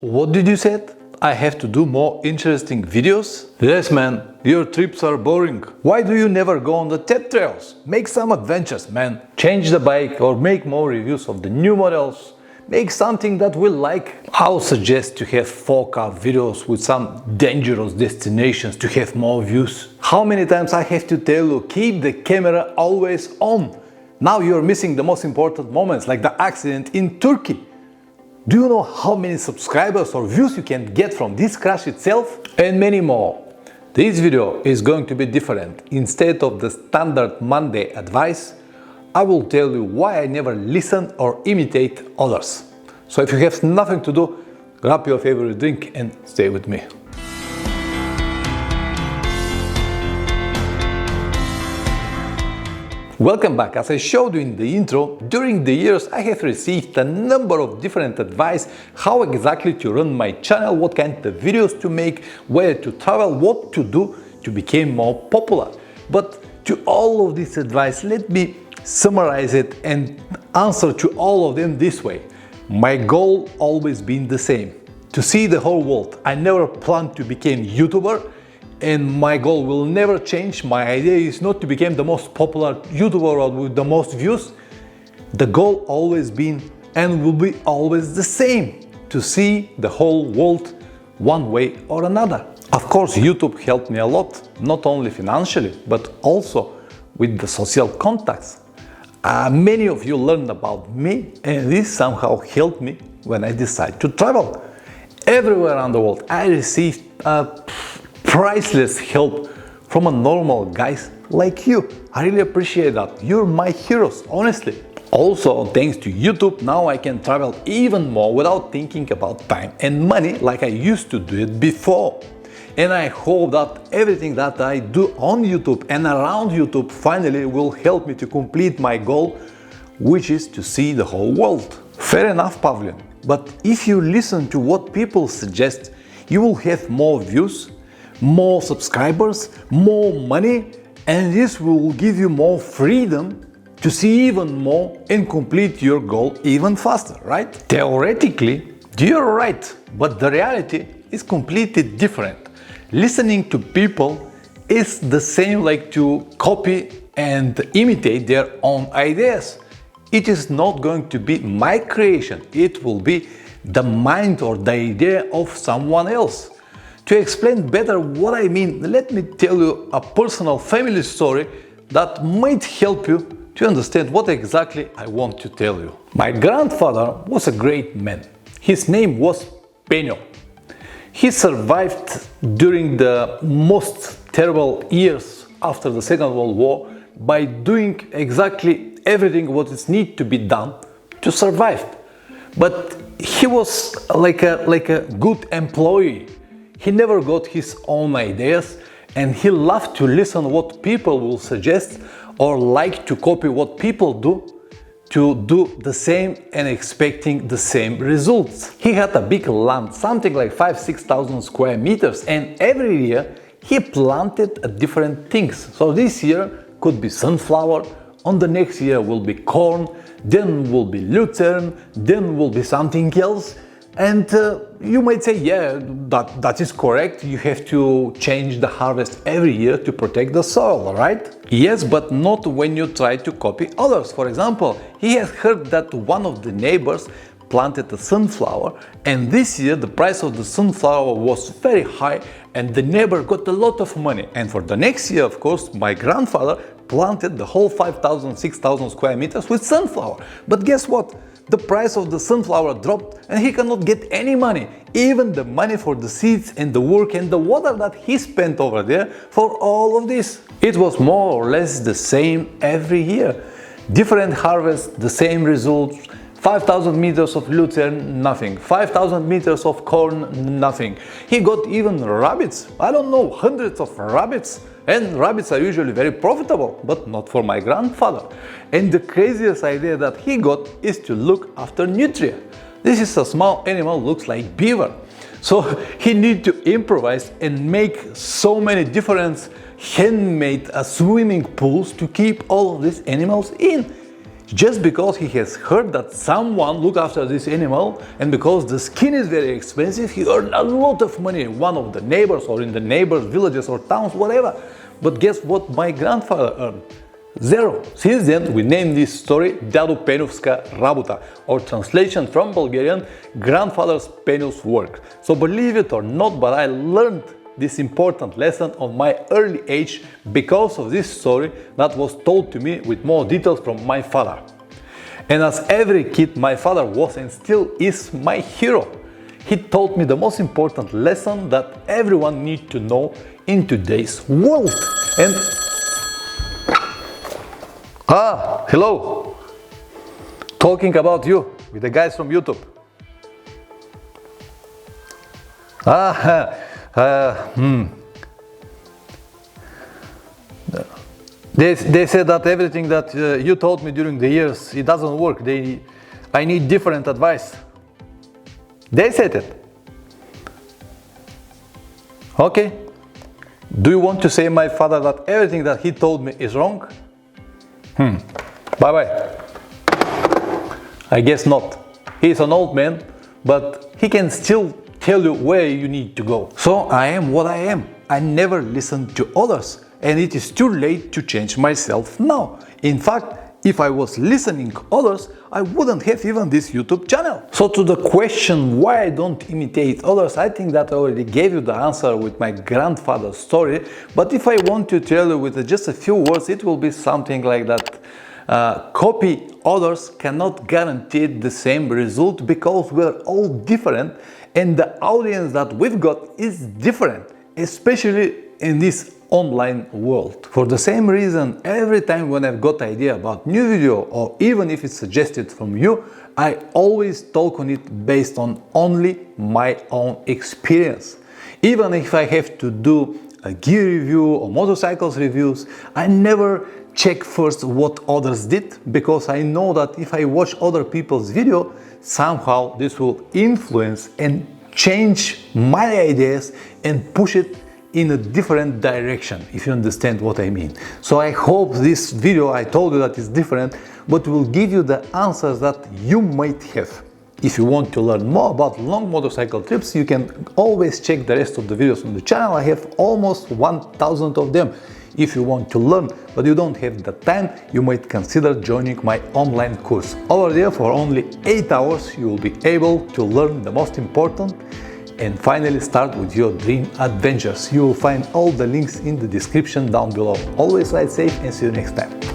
What did you say? I have to do more interesting videos? Yes man, your trips are boring. Why do you never go on the TED trails? Make some adventures, man. Change the bike or make more reviews of the new models. Make something that we'll like. I'll suggest to have 4K videos with some dangerous destinations to have more views. How many times I have to tell you, keep the camera always on. Now you're missing the most important moments, like the accident in Turkey. Do you know how many subscribers or views you can get from this crash itself? And many more. This video is going to be different. Instead of the standard Monday advice, I will tell you why I never listen or imitate others. So if you have nothing to do, grab your favorite drink and stay with me. Welcome back. As I showed you in the intro, during the years I have received a number of different advice how exactly to run my channel, what kind of videos to make, where to travel, what to do to become more popular. But to all of this advice, let me summarize it and answer to all of them this way. My goal always been the same, to see the whole world. I never planned to become YouTuber. And my goal will never change. My idea is not to become the most popular YouTuber with the most views. The goal always been and will be always the same, to see the whole world one way or another. Of course, YouTube helped me a lot, not only financially, but also with the social contacts. Many of you learned about me, and this somehow helped me when I decided to travel. Everywhere around the world, I received priceless help from a normal guys like you. I really appreciate that. You're my heroes, honestly. Also, thanks to YouTube, now I can travel even more without thinking about time and money like I used to do it before. And I hope that everything that I do on YouTube and around YouTube finally will help me to complete my goal, which is to see the whole world. Fair enough, Pavlian. But if you listen to what people suggest, you will have more views, more subscribers, more money, and this will give you more freedom to see even more and complete your goal even faster, right? Theoretically, you're right, but the reality is completely different. Listening to people is the same like to copy and imitate their own ideas. It is not going to be my creation, it will be the mind or the idea of someone else. To explain better what I mean, let me tell you a personal family story that might help you to understand what exactly I want to tell you. My grandfather was a great man. His name was Peño. He survived during the most terrible years after the Second World War by doing exactly everything what is need to be done to survive. But he was like a good employee. He never got his own ideas, and he loved to listen what people will suggest or like to copy what people do to do the same and expecting the same results. He had a big land, something like 5,000–6,000 square meters, and every year he planted different things. So this year could be sunflower, on the next year will be corn, then will be lucerne, then will be something else. And you might say, yeah, that is correct, you have to change the harvest every year to protect the soil, right? Yes, but not when you try to copy others. For example, he has heard that one of the neighbors planted a sunflower, and this year the price of the sunflower was very high and the neighbor got a lot of money. And for the next year, of course, my grandfather planted the whole 5,000–6,000 square meters with sunflower. But guess what? The price of the sunflower dropped and he cannot get any money, even the money for the seeds and the work and the water that he spent over there for all of this. It was more or less the same every year. Different harvests, the same results. 5,000 meters of lucerne, nothing. 5,000 meters of corn, nothing. He got even rabbits. I don't know, hundreds of rabbits. And rabbits are usually very profitable, but not for my grandfather. And the craziest idea that he got is to look after nutria. This is a small animal, looks like beaver. So he need to improvise and make so many different handmade swimming pools to keep all of these animals in. just because he has heard that someone look after this animal, and because the skin is very expensive, he earned a lot of money in one of the neighbors or in the neighbors' villages or towns, whatever. But guess what my grandfather earned? Zero. Since then, we named this story Dadu Penovska Rabuta, or translation from Bulgarian, grandfather's penis work. So believe it or not, but I learned this important lesson on my early age because of this story that was told to me with more details from my father. And as every kid, my father was and still is my hero. He taught me the most important lesson that everyone needs to know in today's world. And hello! Talking about you with the guys from YouTube. They said that everything that you taught me during the years, it doesn't work. I need different advice. They said it. Okay. Do you want to say my father that everything that he told me is wrong? Bye-bye. I guess not. He's an old man, but he can still tell you where you need to go. So I am what I am. I never listened to others, and it is too late to change myself now. In fact, if I was listening to others, I wouldn't have even this YouTube channel. So to the question why I don't imitate others, I think that I already gave you the answer with my grandfather's story. But if I want to tell you with just a few words, it will be something like that. Copy others cannot guarantee the same result because we're all different and the audience that we've got is different, especially in this online world. For the same reason, every time when I've got idea about new video or even if it's suggested from you, I always talk on it based on only my own experience. Even if I have to do a gear review or motorcycles reviews, I never check first what others did, because I know that if I watch other people's video, somehow this will influence and change my ideas and push it in a different direction, if you understand what I mean. So I hope this video I told you that is different, but will give you the answers that you might have. If you want to learn more about long motorcycle trips, you can always check the rest of the videos on the channel. I have almost 1000 of them. If you want to learn, but you don't have the time, you might consider joining my online course. Over there, for only 8 hours, you will be able to learn the most important and finally start with your dream adventures. You will find all the links in the description down below. Always ride safe and see you next time.